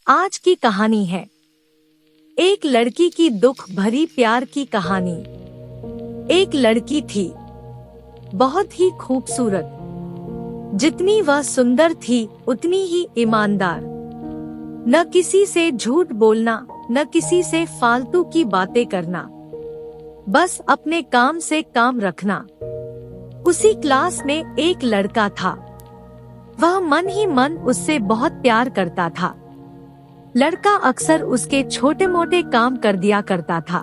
आज की कहानी है एक लड़की की दुख भरी प्यार की कहानी। एक लड़की थी, बहुत ही खूबसूरत। जितनी वह सुंदर थी उतनी ही ईमानदार। न किसी से झूठ बोलना, न किसी से फालतू की बातें करना, बस अपने काम से काम रखना। उसी क्लास में एक लड़का था। वह मन ही मन उससे बहुत प्यार करता था। लड़का अक्सर उसके छोटे मोटे काम कर दिया करता था।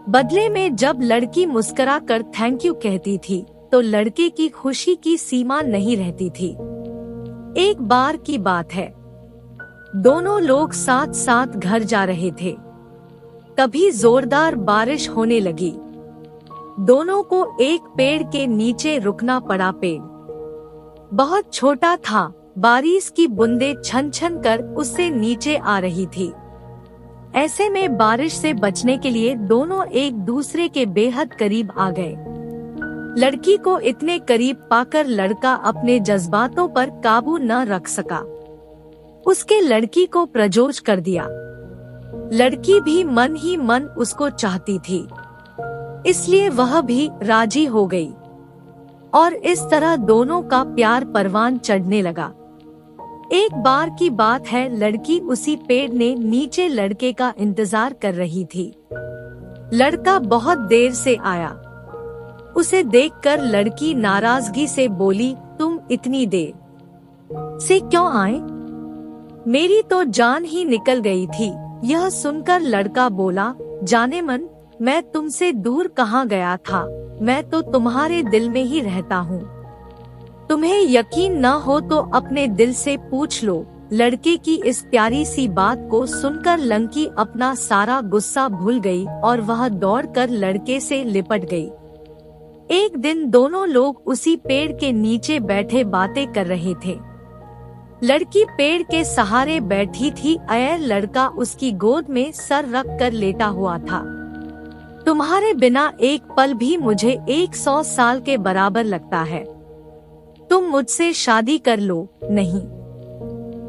बदले में जब लड़की मुस्कुरा कर थैंक यू कहती थी तो लड़के की खुशी की सीमा नहीं रहती थी। एक बार की बात है, दोनों लोग साथ साथ घर जा रहे थे। तभी जोरदार बारिश होने लगी। दोनों को एक पेड़ के नीचे रुकना पड़ा। पेड़ बहुत छोटा था। बारिश की बूंदें छन छन कर उससे नीचे आ रही थी। ऐसे में बारिश से बचने के लिए दोनों एक दूसरे के बेहद करीब आ गए। लड़की को इतने करीब पाकर लड़का अपने जज्बातों पर काबू न रख सका। उसके लड़की को प्रपोज कर दिया। लड़की भी मन ही मन उसको चाहती थी, इसलिए वह भी राजी हो गई और इस तरह दोनों का प्यार परवान चढ़ने लगा। एक बार की बात है, लड़की उसी पेड़ ने नीचे लड़के का इंतजार कर रही थी। लड़का बहुत देर से आया। उसे देखकर लड़की नाराजगी से बोली, तुम इतनी देर से क्यों आए? मेरी तो जान ही निकल गई थी। यह सुनकर लड़का बोला, जाने मन, मैं तुमसे दूर कहाँ गया था, मैं तो तुम्हारे दिल में ही रहता हूँ। तुम्हें यकीन न हो तो अपने दिल से पूछ लो। लड़के की इस प्यारी सी बात को सुनकर लड़की अपना सारा गुस्सा भूल गई और वह दौड़कर लड़के से लिपट गई। एक दिन दोनों लोग उसी पेड़ के नीचे बैठे बातें कर रहे थे। लड़की पेड़ के सहारे बैठी थी। लड़का उसकी गोद में सर रख कर लेटा हुआ था। तुम्हारे बिना एक पल भी मुझे 100 साल के बराबर लगता है। तुम मुझसे शादी कर लो, नहीं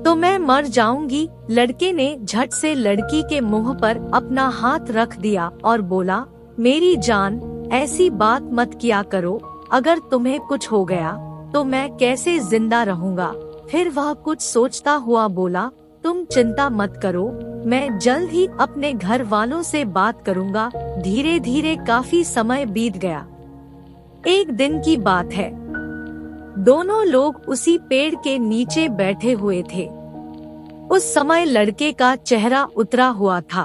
तो मैं मर जाऊंगी। लड़के ने झट से लड़की के मुंह पर अपना हाथ रख दिया और बोला, मेरी जान, ऐसी बात मत किया करो। अगर तुम्हें कुछ हो गया तो मैं कैसे जिंदा रहूंगा? फिर वह कुछ सोचता हुआ बोला, तुम चिंता मत करो, मैं जल्द ही अपने घर वालों से बात करूंगा। धीरे धीरे काफी समय बीत गया। एक दिन की बात है, दोनों लोग उसी पेड़ के नीचे बैठे हुए थे। उस समय लड़के का चेहरा उतरा हुआ था।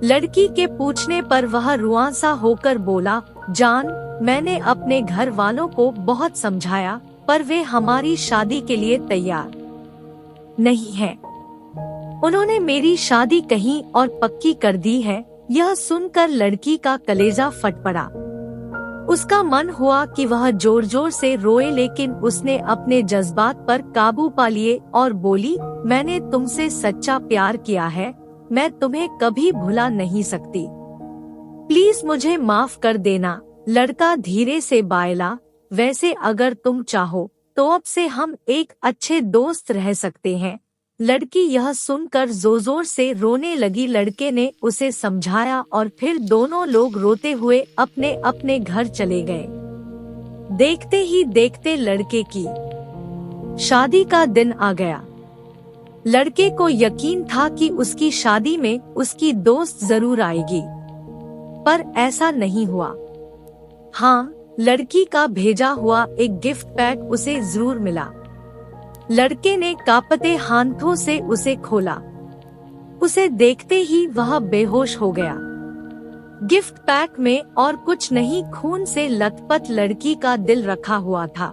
लड़की के पूछने पर वह रुआंसा होकर बोला, जान, मैंने अपने घर वालों को बहुत समझाया पर वे हमारी शादी के लिए तैयार नहीं हैं। उन्होंने मेरी शादी कहीं और पक्की कर दी है। यह सुनकर लड़की का कलेजा फट पड़ा। उसका मन हुआ कि वह जोर जोर से रोए, लेकिन उसने अपने जज्बात पर काबू पा लिए और बोली, मैंने तुमसे सच्चा प्यार किया है, मैं तुम्हें कभी भुला नहीं सकती। प्लीज मुझे माफ कर देना। लड़का धीरे से बोला, वैसे अगर तुम चाहो तो अब से हम एक अच्छे दोस्त रह सकते हैं। लड़की यह सुनकर जोर जोर से रोने लगी। लड़के ने उसे समझाया और फिर दोनों लोग रोते हुए अपने अपने घर चले गए। देखते ही देखते लड़के की शादी का दिन आ गया। लड़के को यकीन था कि उसकी शादी में उसकी दोस्त जरूर आएगी, पर ऐसा नहीं हुआ। हाँ, लड़की का भेजा हुआ एक गिफ्ट पैक उसे जरूर मिला। लड़के ने कांपते हाथों से उसे खोला। उसे देखते ही वह बेहोश हो गया। गिफ्ट पैक में और कुछ नहीं, खून से लथपथ लड़की का दिल रखा हुआ था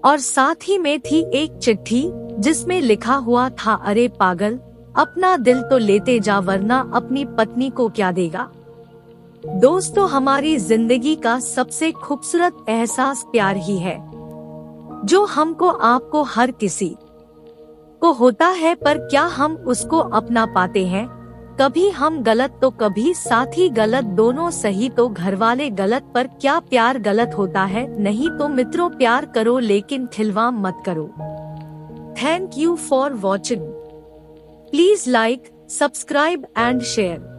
और साथ ही में थी एक चिट्ठी जिसमें लिखा हुआ था, अरे पागल, अपना दिल तो लेते जा वरना अपनी पत्नी को क्या देगा। दोस्तों, हमारी जिंदगी का सबसे खूबसूरत एहसास प्यार ही है, जो हमको आपको हर किसी को होता है, पर क्या हम उसको अपना पाते हैं? कभी हम गलत तो कभी साथी गलत, दोनों सही तो घरवाले गलत, पर क्या प्यार गलत होता है? नहीं तो मित्रों, प्यार करो लेकिन खिलवाड़ मत करो। Thank you for watching. Please like, subscribe and share.